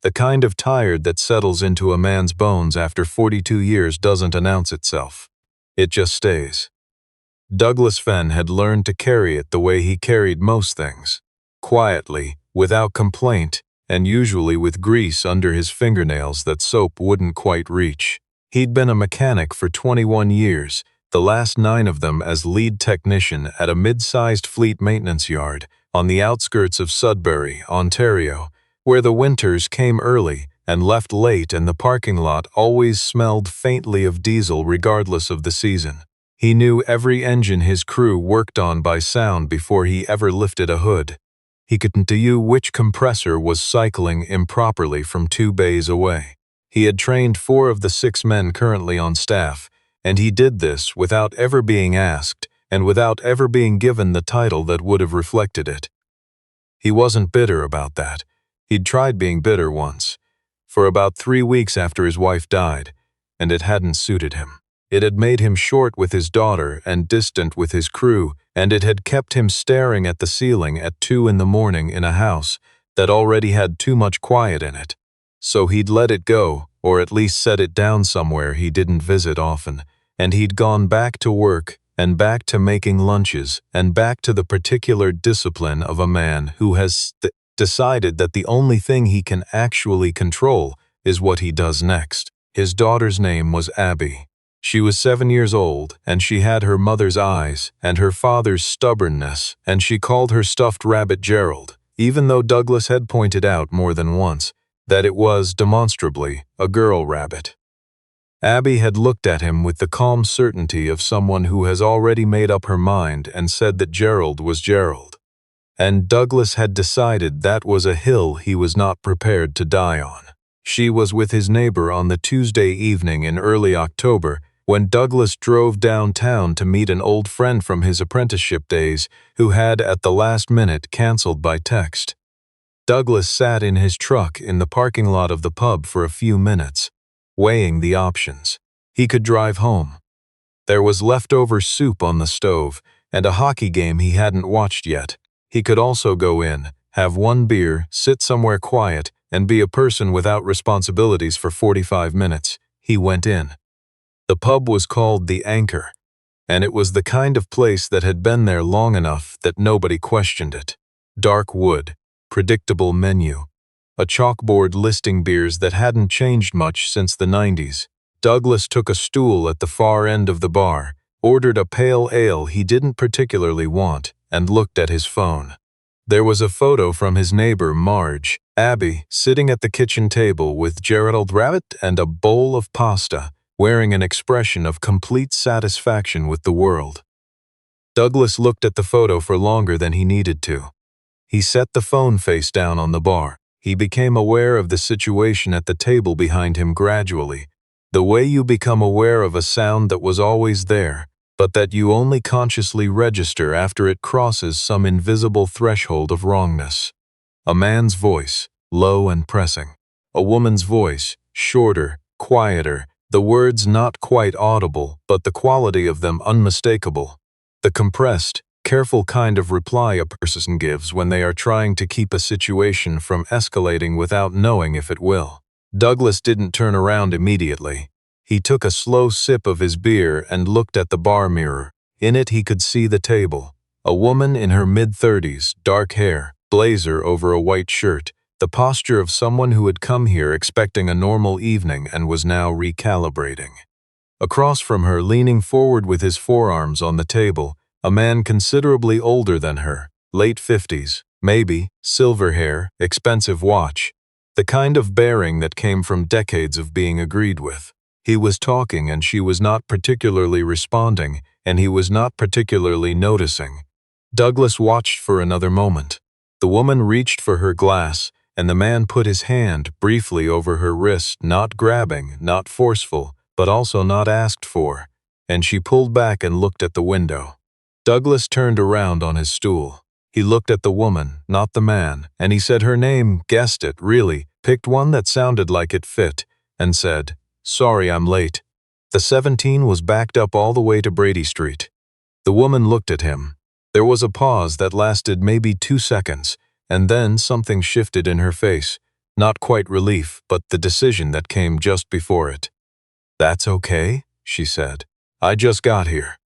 The kind of tired that settles into a man's bones after 42 years doesn't announce itself. It just stays. Douglas Fenn had learned to carry it the way he carried most things. Quietly, without complaint, and usually with grease under his fingernails that soap wouldn't quite reach. He'd been a mechanic for 21 years, the last 9 of them as lead technician at a mid-sized fleet maintenance yard on the outskirts of Sudbury, Ontario, where the winters came early and left late and the parking lot always smelled faintly of diesel regardless of the season. He knew every engine his crew worked on by sound before he ever lifted a hood. He could tell you which compressor was cycling improperly from 2 bays away. He had trained 4 of the 6 men currently on staff, and he did this without ever being asked and without ever being given the title that would have reflected it. He wasn't bitter about that. He'd tried being bitter once, for about 3 weeks after his wife died, and it hadn't suited him. It had made him short with his daughter and distant with his crew, and it had kept him staring at the ceiling at 2 in the morning in a house that already had too much quiet in it. So he'd let it go, or at least set it down somewhere he didn't visit often, and he'd gone back to work and back to making lunches and back to the particular discipline of a man who has decided that the only thing he can actually control is what he does next. His daughter's name was Abby. She was 7 years old, and she had her mother's eyes and her father's stubbornness, and she called her stuffed rabbit Gerald, even though Douglas had pointed out more than once that it was, demonstrably, a girl rabbit. Abby had looked at him with the calm certainty of someone who has already made up her mind and said that Gerald was Gerald. And Douglas had decided that was a hill he was not prepared to die on. She was with his neighbor on the Tuesday evening in early October when Douglas drove downtown to meet an old friend from his apprenticeship days who had at the last minute canceled by text. Douglas sat in his truck in the parking lot of the pub for a few minutes, weighing the options. He could drive home. There was leftover soup on the stove and a hockey game he hadn't watched yet. He could also go in, have 1 beer, sit somewhere quiet, and be a person without responsibilities for 45 minutes. He went in. The pub was called The Anchor, and it was the kind of place that had been there long enough that nobody questioned it. Dark wood, predictable menu, a chalkboard listing beers that hadn't changed much since the 90s. Douglas took a stool at the far end of the bar, ordered a pale ale he didn't particularly want, and looked at his phone. There was a photo from his neighbor, Marge, Abby, sitting at the kitchen table with Gerald Rabbit and a bowl of pasta, wearing an expression of complete satisfaction with the world. Douglas looked at the photo for longer than he needed to. He set the phone face down on the bar. He became aware of the situation at the table behind him gradually, the way you become aware of a sound that was always there, but that you only consciously register after it crosses some invisible threshold of wrongness. A man's voice, low and pressing. A woman's voice, shorter, quieter, the words not quite audible, but the quality of them unmistakable. The compressed, careful kind of reply a person gives when they are trying to keep a situation from escalating without knowing if it will. Douglas didn't turn around immediately. He took a slow sip of his beer and looked at the bar mirror. In it he could see the table. A woman in her mid-30s, dark hair, blazer over a white shirt, the posture of someone who had come here expecting a normal evening and was now recalibrating. Across from her, leaning forward with his forearms on the table, a man considerably older than her, late 50s, maybe, silver hair, expensive watch, the kind of bearing that came from decades of being agreed with. He was talking and she was not particularly responding, and he was not particularly noticing. Douglas watched for another moment. The woman reached for her glass, and the man put his hand briefly over her wrist, not grabbing, not forceful, but also not asked for, and she pulled back and looked at the window. Douglas turned around on his stool. He looked at the woman, not the man, and he said her name, guessed it, really, picked one that sounded like it fit, and said, "Sorry I'm late." The 17 was backed up all the way to Brady Street. The woman looked at him. There was a pause that lasted maybe 2 seconds, and then something shifted in her face. Not quite relief, but the decision that came just before it. "That's okay," she said. "I just got here."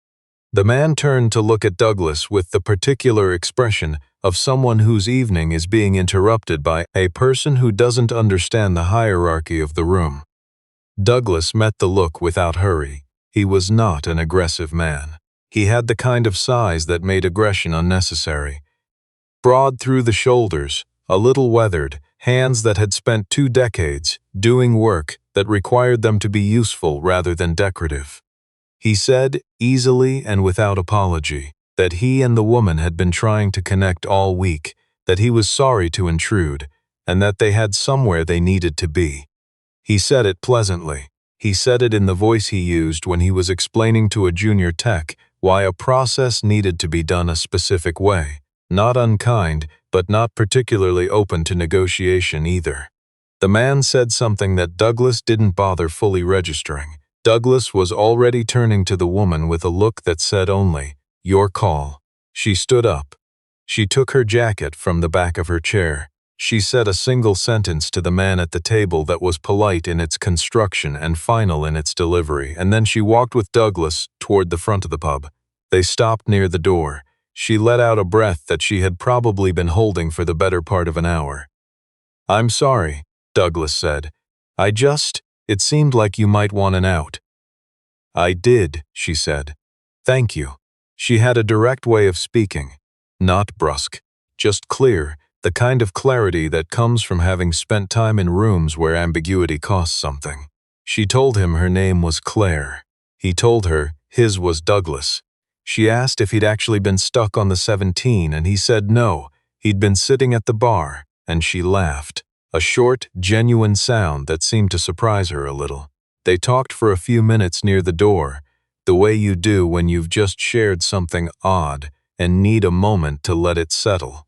The man turned to look at Douglas with the particular expression of someone whose evening is being interrupted by a person who doesn't understand the hierarchy of the room. Douglas met the look without hurry. He was not an aggressive man. He had the kind of size that made aggression unnecessary. Broad through the shoulders, a little weathered, hands that had spent 2 decades doing work that required them to be useful rather than decorative. He said, easily and without apology, that he and the woman had been trying to connect all week, that he was sorry to intrude, and that they had somewhere they needed to be. He said it pleasantly. He said it in the voice he used when he was explaining to a junior tech why a process needed to be done a specific way. Not unkind, but not particularly open to negotiation either. The man said something that Douglas didn't bother fully registering. Douglas was already turning to the woman with a look that said only, "Your call." She stood up. She took her jacket from the back of her chair. She said a single sentence to the man at the table that was polite in its construction and final in its delivery, and then she walked with Douglas toward the front of the pub. They stopped near the door. She let out a breath that she had probably been holding for the better part of an hour. "I'm sorry," Douglas said. It seemed like you might want an out." "I did," she said. "Thank you." She had a direct way of speaking. Not brusque, just clear, the kind of clarity that comes from having spent time in rooms where ambiguity costs something. She told him her name was Claire. He told her his was Douglas. She asked if he'd actually been stuck on the 17, and he said no, he'd been sitting at the bar, and she laughed. A short, genuine sound that seemed to surprise her a little. They talked for a few minutes near the door, the way you do when you've just shared something odd and need a moment to let it settle.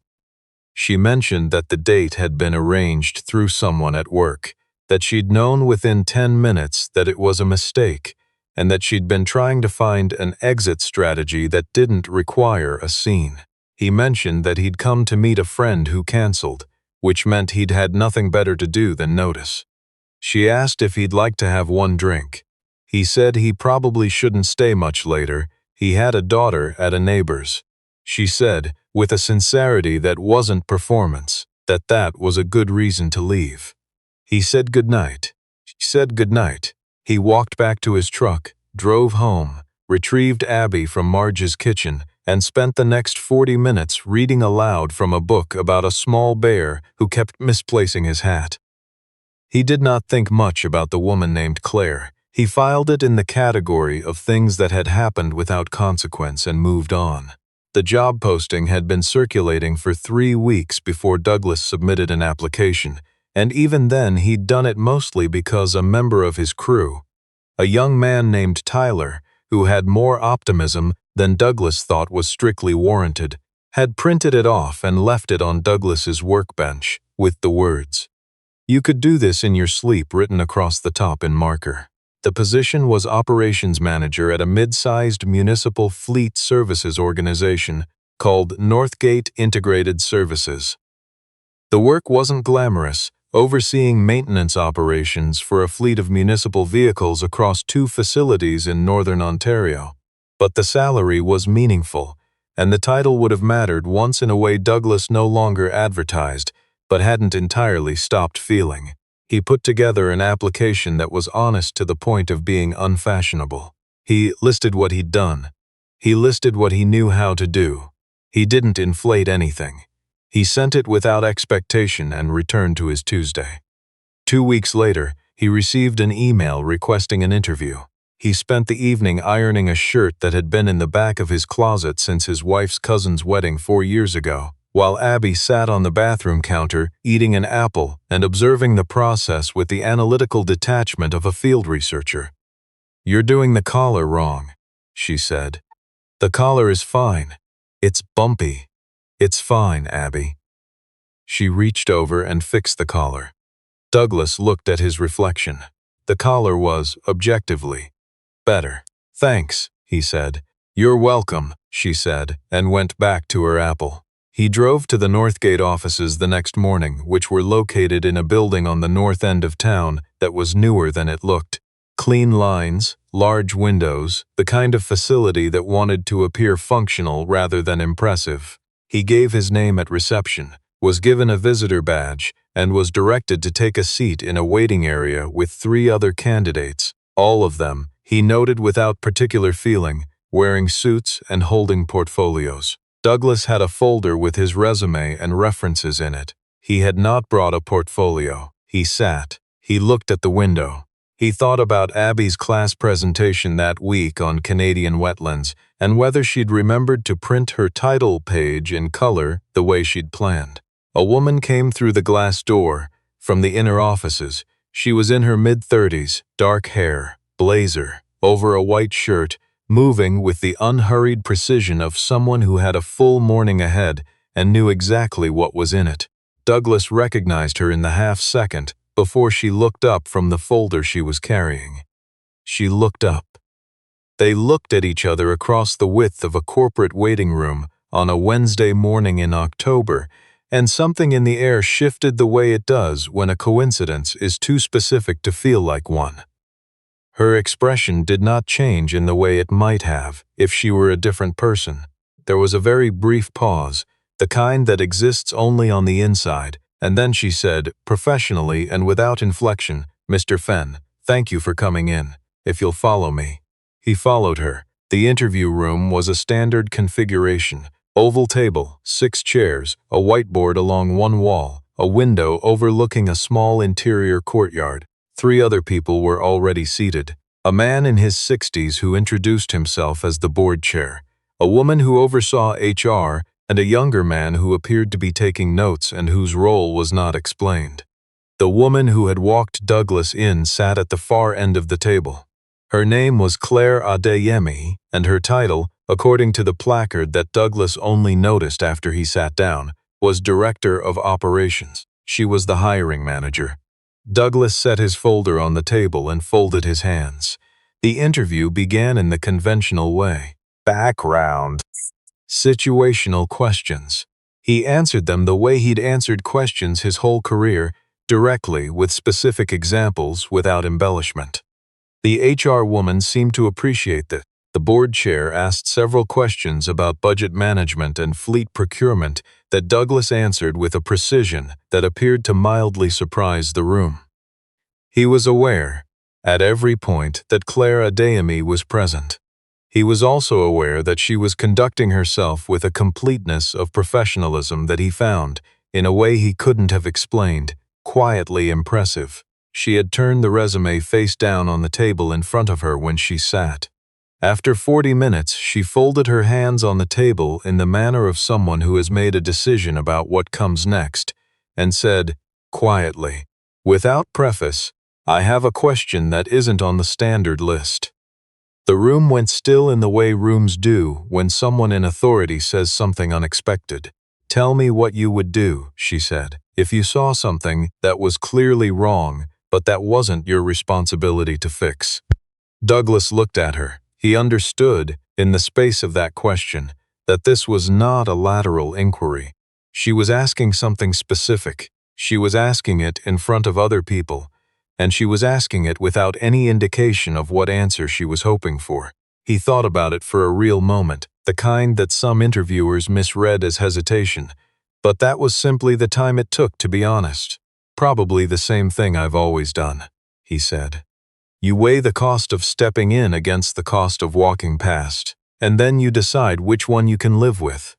She mentioned that the date had been arranged through someone at work, that she'd known within 10 minutes that it was a mistake, and that she'd been trying to find an exit strategy that didn't require a scene. He mentioned that he'd come to meet a friend who canceled, which meant he'd had nothing better to do than notice. She asked if he'd like to have one drink. He said he probably shouldn't stay much later. He had a daughter at a neighbor's. She said, with a sincerity that wasn't performance, that was a good reason to leave. He said goodnight. She said goodnight. He walked back to his truck, drove home, retrieved Abby from Marge's kitchen, and spent the next 40 minutes reading aloud from a book about a small bear who kept misplacing his hat. He did not think much about the woman named Claire. He filed it in the category of things that had happened without consequence and moved on. The job posting had been circulating for 3 weeks before Douglas submitted an application, and even then he'd done it mostly because a member of his crew, a young man named Tyler, who had more optimism than Douglas thought was strictly warranted, had printed it off and left it on Douglas's workbench with the words, "You could do this in your sleep," written across the top in marker. The position was operations manager at a mid-sized municipal fleet services organization called Northgate Integrated Services. The work wasn't glamorous, overseeing maintenance operations for a fleet of municipal vehicles across 2 facilities in northern Ontario. But the salary was meaningful, and the title would have mattered once in a way Douglas no longer advertised, but hadn't entirely stopped feeling. He put together an application that was honest to the point of being unfashionable. He listed what he'd done. He listed what he knew how to do. He didn't inflate anything. He sent it without expectation and returned to his Tuesday. 2 weeks later, he received an email requesting an interview. He spent the evening ironing a shirt that had been in the back of his closet since his wife's cousin's wedding 4 years ago, while Abby sat on the bathroom counter eating an apple and observing the process with the analytical detachment of a field researcher. "You're doing the collar wrong," she said. "The collar is fine. It's bumpy. It's fine, Abby." She reached over and fixed the collar. Douglas looked at his reflection. The collar was, objectively, better. "Thanks," he said. "You're welcome," she said, and went back to her apple. He drove to the Northgate offices the next morning, which were located in a building on the north end of town that was newer than it looked. Clean lines, large windows, the kind of facility that wanted to appear functional rather than impressive. He gave his name at reception, was given a visitor badge, and was directed to take a seat in a waiting area with 3 other candidates, all of them, he noted without particular feeling, wearing suits and holding portfolios. Douglas had a folder with his resume and references in it. He had not brought a portfolio. He sat. He looked at the window. He thought about Abby's class presentation that week on Canadian wetlands and whether she'd remembered to print her title page in color the way she'd planned. A woman came through the glass door from the inner offices. She was in her mid-30s, dark hair, blazer, over a white shirt, moving with the unhurried precision of someone who had a full morning ahead and knew exactly what was in it. Douglas recognized her in the half-second before she looked up from the folder she was carrying. She looked up. They looked at each other across the width of a corporate waiting room on a Wednesday morning in October, and something in the air shifted the way it does when a coincidence is too specific to feel like one. Her expression did not change in the way it might have if she were a different person. There was a very brief pause, the kind that exists only on the inside, and then she said, professionally and without inflection, "Mr. Fenn, thank you for coming in. If you'll follow me." He followed her. The interview room was a standard configuration: oval table, 6 chairs, a whiteboard along one wall, a window overlooking a small interior courtyard. 3 other people were already seated. A man in his 60s who introduced himself as the board chair, a woman who oversaw HR, and a younger man who appeared to be taking notes and whose role was not explained. The woman who had walked Douglas in sat at the far end of the table. Her name was Claire Adeyemi, and her title, according to the placard that Douglas only noticed after he sat down, was Director of Operations. She was the hiring manager. Douglas set his folder on the table and folded his hands. The interview began in the conventional way. Background. Situational questions. He answered them the way he'd answered questions his whole career, directly, with specific examples, without embellishment. The HR woman seemed to appreciate this. The board chair asked several questions about budget management and fleet procurement that Douglas answered with a precision that appeared to mildly surprise the room. He was aware, at every point, that Claire Adeyemi was present. He was also aware that she was conducting herself with a completeness of professionalism that he found, in a way he couldn't have explained, quietly impressive. She had turned the resume face down on the table in front of her when she sat. After 40 minutes, she folded her hands on the table in the manner of someone who has made a decision about what comes next, and said, quietly, without preface, "I have a question that isn't on the standard list." The room went still in the way rooms do when someone in authority says something unexpected. "Tell me what you would do," she said, "if you saw something that was clearly wrong, but that wasn't your responsibility to fix." Douglas looked at her. He understood, in the space of that question, that this was not a lateral inquiry. She was asking something specific. She was asking it in front of other people, and she was asking it without any indication of what answer she was hoping for. He thought about it for a real moment, the kind that some interviewers misread as hesitation, but that was simply the time it took to be honest. "Probably the same thing I've always done," he said. "You weigh the cost of stepping in against the cost of walking past, and then you decide which one you can live with."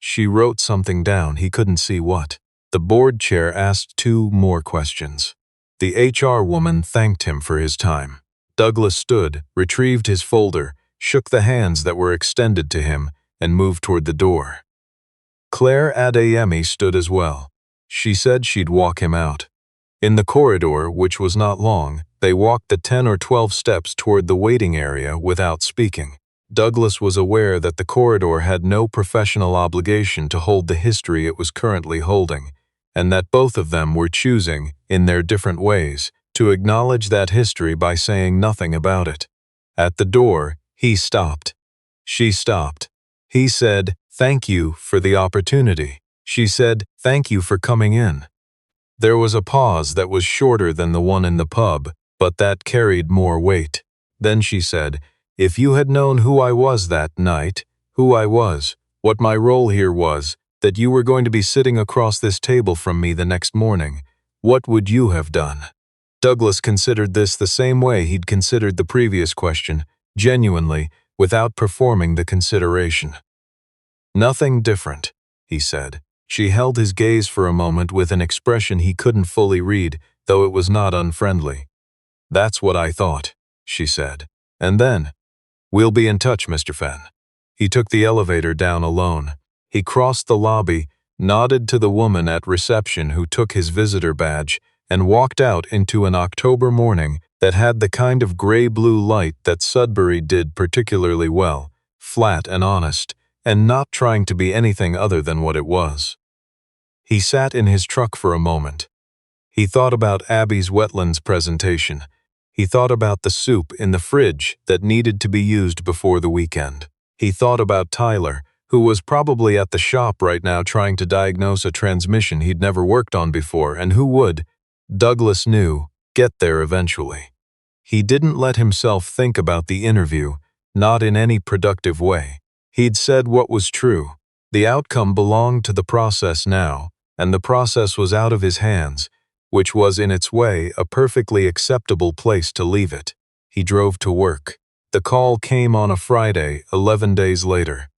She wrote something down, he couldn't see what. The board chair asked 2 more questions. The HR woman thanked him for his time. Douglas stood, retrieved his folder, shook the hands that were extended to him, and moved toward the door. Claire Adeyemi stood as well. She said she'd walk him out. In the corridor, which was not long, they walked the 10 or 12 steps toward the waiting area without speaking. Douglas was aware that the corridor had no professional obligation to hold the history it was currently holding, and that both of them were choosing, in their different ways, to acknowledge that history by saying nothing about it. At the door, he stopped. She stopped. He said, "Thank you for the opportunity." She said, "Thank you for coming in." There was a pause that was shorter than the one in the pub, but that carried more weight. Then she said, "If you had known who I was that night, who I was, what my role here was, that you were going to be sitting across this table from me the next morning, what would you have done?" Douglas considered this the same way he'd considered the previous question, genuinely, without performing the consideration. "Nothing different," he said. She held his gaze for a moment with an expression he couldn't fully read, though it was not unfriendly. "That's what I thought," she said. And then, "We'll be in touch, Mr. Fenn." He took the elevator down alone. He crossed the lobby, nodded to the woman at reception who took his visitor badge, and walked out into an October morning that had the kind of gray-blue light that Sudbury did particularly well, flat and honest, and not trying to be anything other than what it was. He sat in his truck for a moment. He thought about Abby's wetlands presentation. He thought about the soup in the fridge that needed to be used before the weekend. He thought about Tyler, who was probably at the shop right now trying to diagnose a transmission he'd never worked on before and who would, Douglas knew, get there eventually. He didn't let himself think about the interview, not in any productive way. He'd said what was true. The outcome belonged to the process now, and the process was out of his hands, which was in its way a perfectly acceptable place to leave it. He drove to work. The call came on a Friday, 11 days later.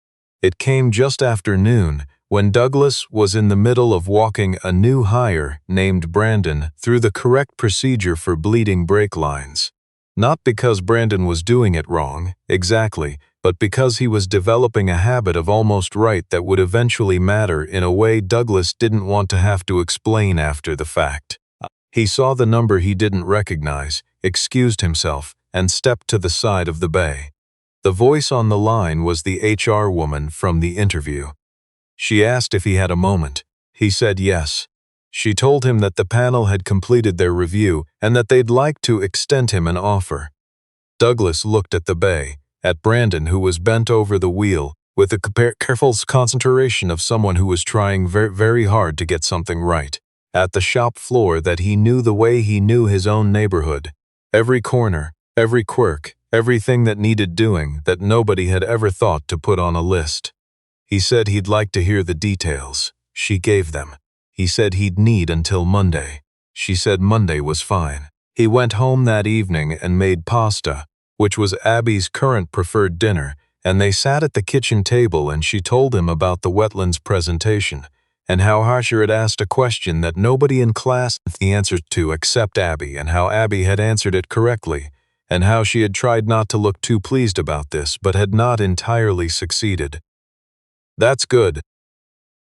It came just after noon, when Douglas was in the middle of walking a new hire named Brandon through the correct procedure for bleeding brake lines. Not because Brandon was doing it wrong, exactly, but because he was developing a habit of almost right that would eventually matter in a way Douglas didn't want to have to explain after the fact. He saw the number he didn't recognize, excused himself, and stepped to the side of the bay. The voice on the line was the HR woman from the interview. She asked if he had a moment. He said yes. She told him that the panel had completed their review and that they'd like to extend him an offer. Douglas looked at the bay, at Brandon, who was bent over the wheel, with the careful concentration of someone who was trying very hard to get something right. At the shop floor that he knew the way he knew his own neighborhood. Every corner, every quirk, everything that needed doing that nobody had ever thought to put on a list. He said he'd like to hear the details. She gave them. He said he'd need until Monday. She said Monday was fine. He went home that evening and made pasta, which was Abby's current preferred dinner, and they sat at the kitchen table and she told him about the wetlands presentation, and how Harsher had asked a question that nobody in class knew the answer to except Abby, and how Abby had answered it correctly, and how she had tried not to look too pleased about this but had not entirely succeeded. "That's good,"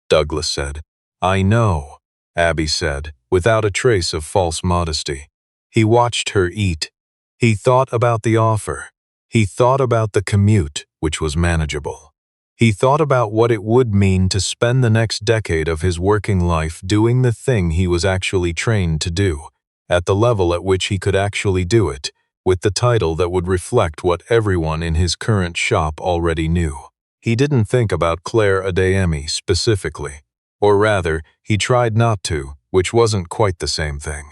Douglas said. "I know," Abby said, without a trace of false modesty. He watched her eat. He thought about the offer. He thought about the commute, which was manageable. He thought about what it would mean to spend the next decade of his working life doing the thing he was actually trained to do, at the level at which he could actually do it, with the title that would reflect what everyone in his current shop already knew. He didn't think about Claire Adeyemi specifically, or rather, he tried not to, which wasn't quite the same thing.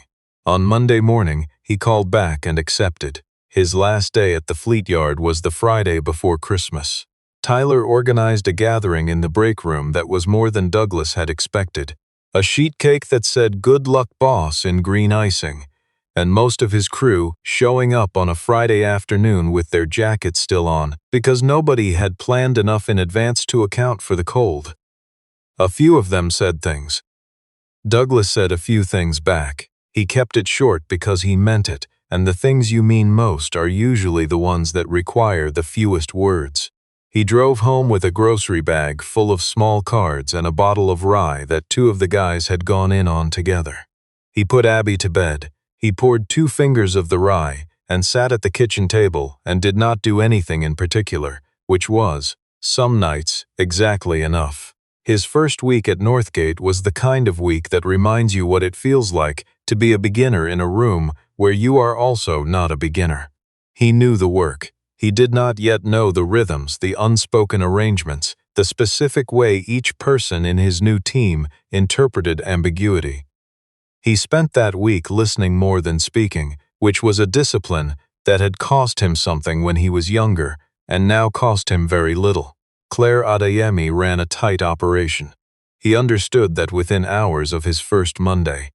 On Monday morning, he called back and accepted. His last day at the Fleet Yard was the Friday before Christmas. Tyler organized a gathering in the break room that was more than Douglas had expected. A sheet cake that said "Good luck, boss" in green icing, and most of his crew showing up on a Friday afternoon with their jackets still on because nobody had planned enough in advance to account for the cold. A few of them said things. Douglas said a few things back. He kept it short because he meant it, and the things you mean most are usually the ones that require the fewest words. He drove home with a grocery bag full of small cards and a bottle of rye that two of the guys had gone in on together. He put Abby to bed. He poured 2 fingers of the rye and sat at the kitchen table and did not do anything in particular, which was, some nights, exactly enough. His first week at Northgate was the kind of week that reminds you what it feels like to be a beginner in a room where you are also not a beginner. He knew the work. He did not yet know the rhythms, the unspoken arrangements, the specific way each person in his new team interpreted ambiguity. He spent that week listening more than speaking, which was a discipline that had cost him something when he was younger and now cost him very little. Claire Adeyemi ran a tight operation. He understood that within hours of his first Monday.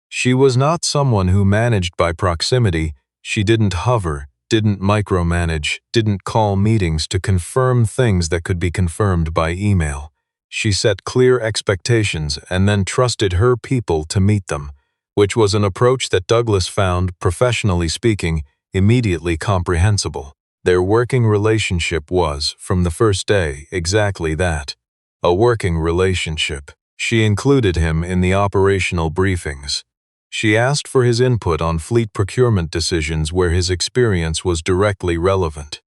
She was not someone who managed by proximity. She didn't hover, didn't micromanage, didn't call meetings to confirm things that could be confirmed by email. She set clear expectations and then trusted her people to meet them, which was an approach that Douglas found, professionally speaking, immediately comprehensible. Their working relationship was, from the first day, exactly that. A working relationship. She included him in the operational briefings. She asked for his input on fleet procurement decisions where his experience was directly relevant.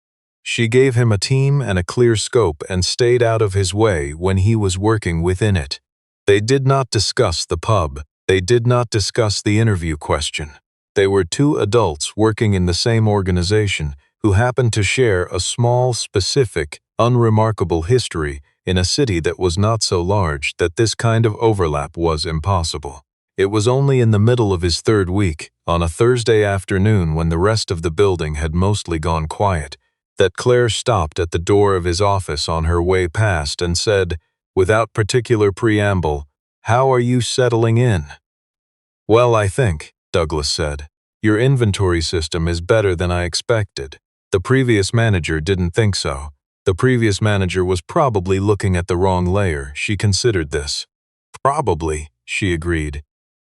She gave him a team and a clear scope and stayed out of his way when he was working within it. They did not discuss the pub. They did not discuss the interview question. They were two adults working in the same organization who happened to share a small, specific, unremarkable history in a city that was not so large that this kind of overlap was impossible. It was only in the middle of his third week, on a Thursday afternoon when the rest of the building had mostly gone quiet, that Claire stopped at the door of his office on her way past and said, without particular preamble, "How are you settling in?" "Well, I think," Douglas said, "your inventory system is better than I expected. The previous manager didn't think so. The previous manager was probably looking at the wrong layer." She considered this. "Probably," she agreed.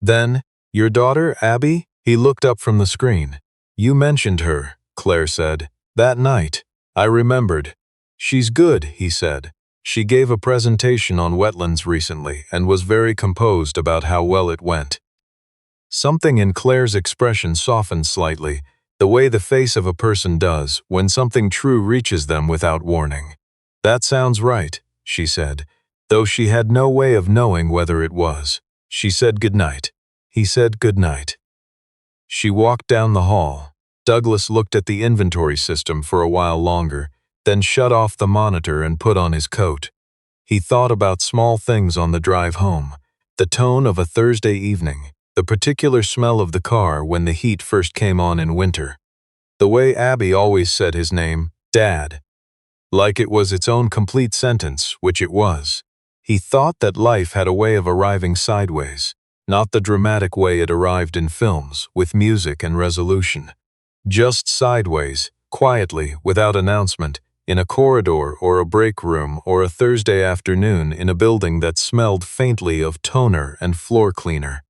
"Then, your daughter, Abby?" He looked up from the screen. "You mentioned her," Claire said. "That night. I remembered." "She's good," he said. "She gave a presentation on wetlands recently and was very composed about how well it went." Something in Claire's expression softened slightly, the way the face of a person does when something true reaches them without warning. "That sounds right," she said, though she had no way of knowing whether it was. She said goodnight. He said goodnight. She walked down the hall. Douglas looked at the inventory system for a while longer, then shut off the monitor and put on his coat. He thought about small things on the drive home, the tone of a Thursday evening, the particular smell of the car when the heat first came on in winter, the way Abby always said his name, Dad, like it was its own complete sentence, which it was. He thought that life had a way of arriving sideways, not the dramatic way it arrived in films, with music and resolution. Just sideways, quietly, without announcement, in a corridor or a break room or a Thursday afternoon in a building that smelled faintly of toner and floor cleaner.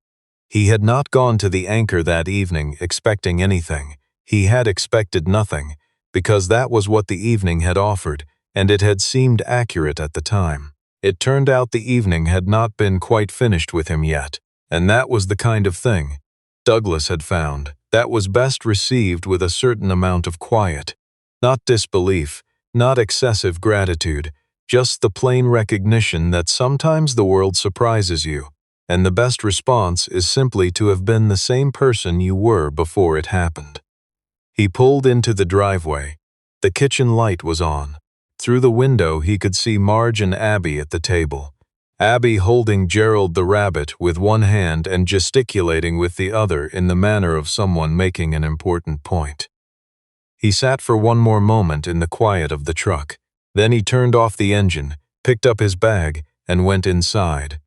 He had not gone to the Anchor that evening expecting anything. He had expected nothing, because that was what the evening had offered, and it had seemed accurate at the time. It turned out the evening had not been quite finished with him yet, and that was the kind of thing, Douglas had found, that was best received with a certain amount of quiet. Not disbelief, not excessive gratitude, just the plain recognition that sometimes the world surprises you, and the best response is simply to have been the same person you were before it happened. He pulled into the driveway. The kitchen light was on. Through the window he could see Marge and Abby at the table. Abby holding Gerald the rabbit with one hand and gesticulating with the other in the manner of someone making an important point. He sat for one more moment in the quiet of the truck. Then he turned off the engine, picked up his bag, and went inside.